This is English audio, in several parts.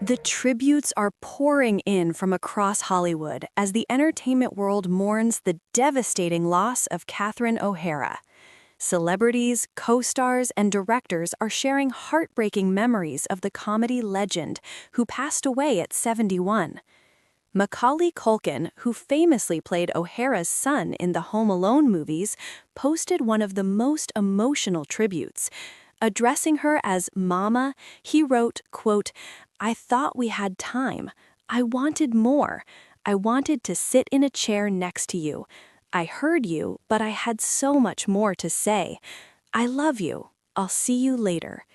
The tributes are pouring in from across Hollywood as the entertainment world mourns the devastating loss of Catherine O'Hara. Celebrities, co-stars, and directors are sharing heartbreaking memories of the comedy legend who passed away at 71. Macaulay Culkin, who famously played O'Hara's son in the Home Alone movies, posted one of the most emotional tributes. Addressing her as Mama, he wrote, quote, "I thought we had time. I wanted more. I wanted to sit in a chair next to you. I heard you, but I had so much more to say. I love you. I'll see you later."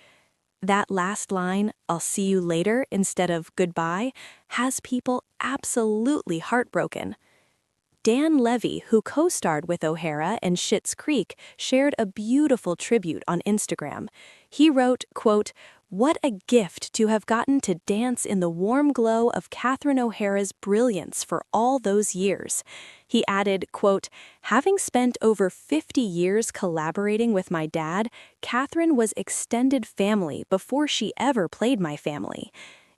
That last line, "I'll see you later," instead of goodbye, has people absolutely heartbroken. Dan Levy, who co-starred with O'Hara in Schitt's Creek, shared a beautiful tribute on Instagram. He wrote, quote, "What a gift to have gotten to dance in the warm glow of Catherine O'Hara's brilliance for all those years." He added, quote, "Having spent over 50 years collaborating with my dad, Catherine was extended family before she ever played my family.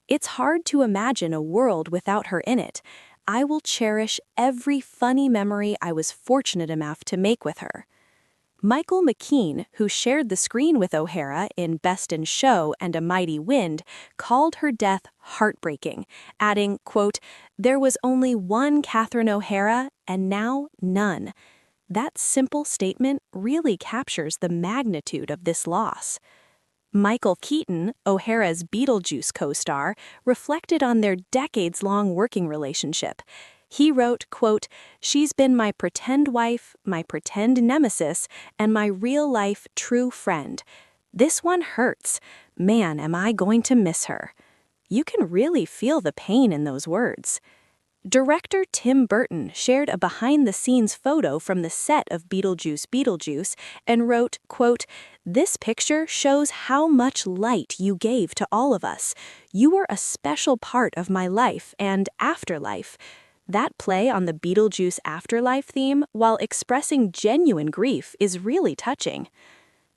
It's hard to imagine a world without her in it. I will cherish every funny memory I was fortunate enough to make with her." Michael McKean, who shared the screen with O'Hara in Best in Show and A Mighty Wind, called her death heartbreaking, adding, quote, "There was only one Catherine O'Hara, and now none." That simple statement really captures the magnitude of this loss. Michael Keaton, O'Hara's Beetlejuice co-star, reflected on their decades-long working relationship. He wrote, quote, "She's been my pretend wife, my pretend nemesis, and my real-life true friend. This one hurts. Man, am I going to miss her." You can really feel the pain in those words. Director Tim Burton shared a behind-the-scenes photo from the set of Beetlejuice and wrote, quote, "This picture shows how much light you gave to all of us. You were a special part of my life and afterlife." That play on the Beetlejuice afterlife theme, while expressing genuine grief, is really touching.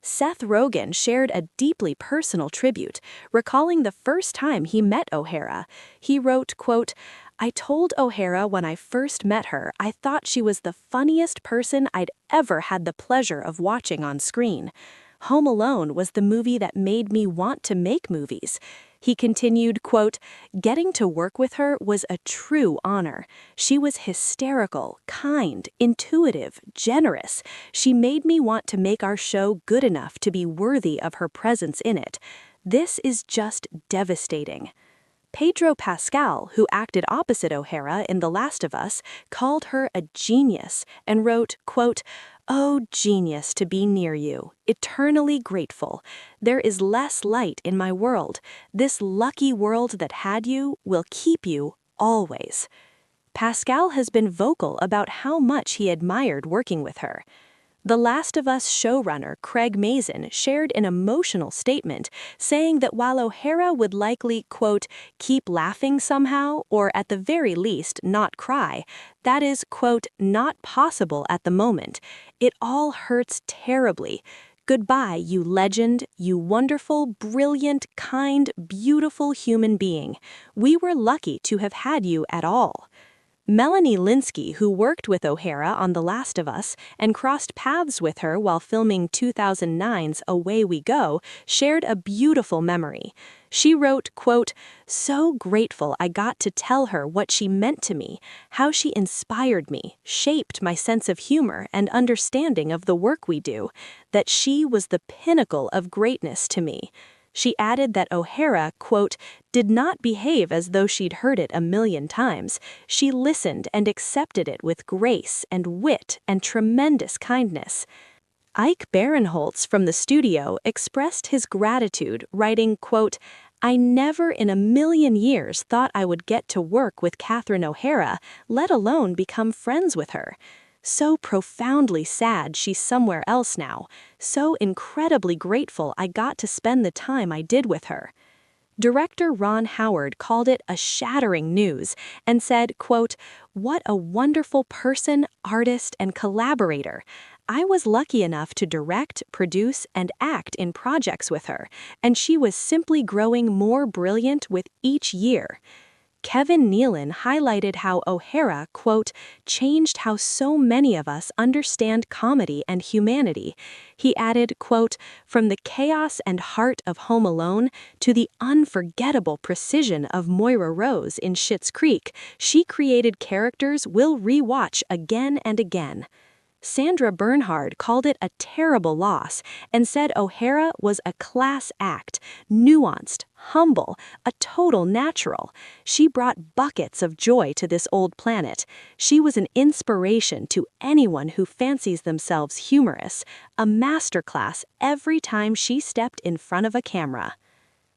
Seth Rogen shared a deeply personal tribute, recalling the first time he met O'Hara. He wrote, quote, "I told O'Hara when I first met her I thought she was the funniest person I'd ever had the pleasure of watching on screen. Home Alone was the movie that made me want to make movies." He continued, quote, "Getting to work with her was a true honor. She was hysterical, kind, intuitive, generous. She made me want to make our show good enough to be worthy of her presence in it. This is just devastating." Pedro Pascal, who acted opposite O'Hara in The Last of Us, called her a genius and wrote, quote, "Oh, genius to be near you, eternally grateful. There is less light in my world. This lucky world that had you will keep you always." Pascal has been vocal about how much he admired working with her. The Last of Us showrunner Craig Mazin shared an emotional statement saying that while O'Hara would likely, quote, "keep laughing somehow, or at the very least not cry, that is, quote, not possible at the moment. It all hurts terribly. Goodbye, you legend, you wonderful, brilliant, kind, beautiful human being. We were lucky to have had you at all." Melanie Lynskey, who worked with O'Hara on The Last of Us and crossed paths with her while filming 2009's Away We Go, shared a beautiful memory. She wrote, quote, "So grateful I got to tell her what she meant to me, how she inspired me, shaped my sense of humor and understanding of the work we do, that she was the pinnacle of greatness to me." She added that O'Hara, quote, "did not behave as though she'd heard it a million times. She listened and accepted it with grace and wit and tremendous kindness." Ike Barinholtz from the studio expressed his gratitude, writing, quote, "I never in a million years thought I would get to work with Catherine O'Hara, let alone become friends with her. So profoundly sad she's somewhere else now. So incredibly grateful I got to spend the time I did with her." Director Ron Howard called it a shattering news and said, quote, "What a wonderful person, artist, and collaborator. I was lucky enough to direct, produce, and act in projects with her, and she was simply growing more brilliant with each year. Kevin Nealon highlighted how O'Hara, quote, changed how so many of us understand comedy and humanity. He added, quote, from the chaos and heart of Home Alone to the unforgettable precision of Moira Rose in Schitt's Creek, she created characters we'll rewatch again and again. Sandra Bernhard called it a terrible loss and said O'Hara was a class act, nuanced, humble, a total natural. She brought buckets of joy to this old planet. She was an inspiration to anyone who fancies themselves humorous, a masterclass every time she stepped in front of a camera.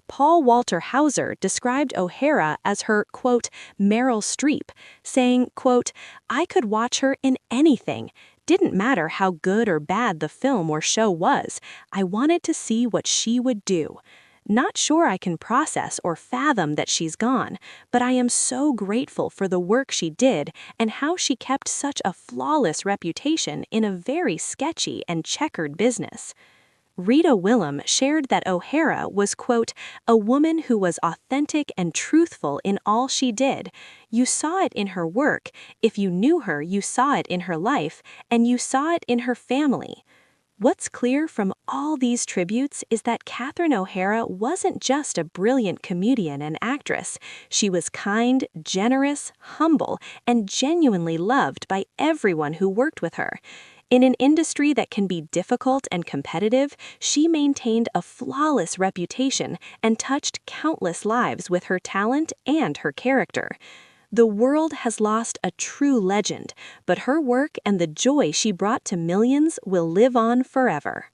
Paul Walter Hauser described O'Hara as her, quote, Meryl Streep, saying, quote, I could watch her in anything. Didn't matter how good or bad the film or show was, I wanted to see what she would do. Not sure I can process or fathom that she's gone, but I am so grateful for the work she did and how she kept such a flawless reputation in a very sketchy and checkered business. Rita Willem shared that O'Hara was, quote, a woman who was authentic and truthful in all she did. You saw it in her work, if you knew her, you saw it in her life, and you saw it in her family. What's clear from all these tributes is that Catherine O'Hara wasn't just a brilliant comedian and actress. She was kind, generous, humble, and genuinely loved by everyone who worked with her. In an industry that can be difficult and competitive, she maintained a flawless reputation and touched countless lives with her talent and her character. The world has lost a true legend, but her work and the joy she brought to millions will live on forever.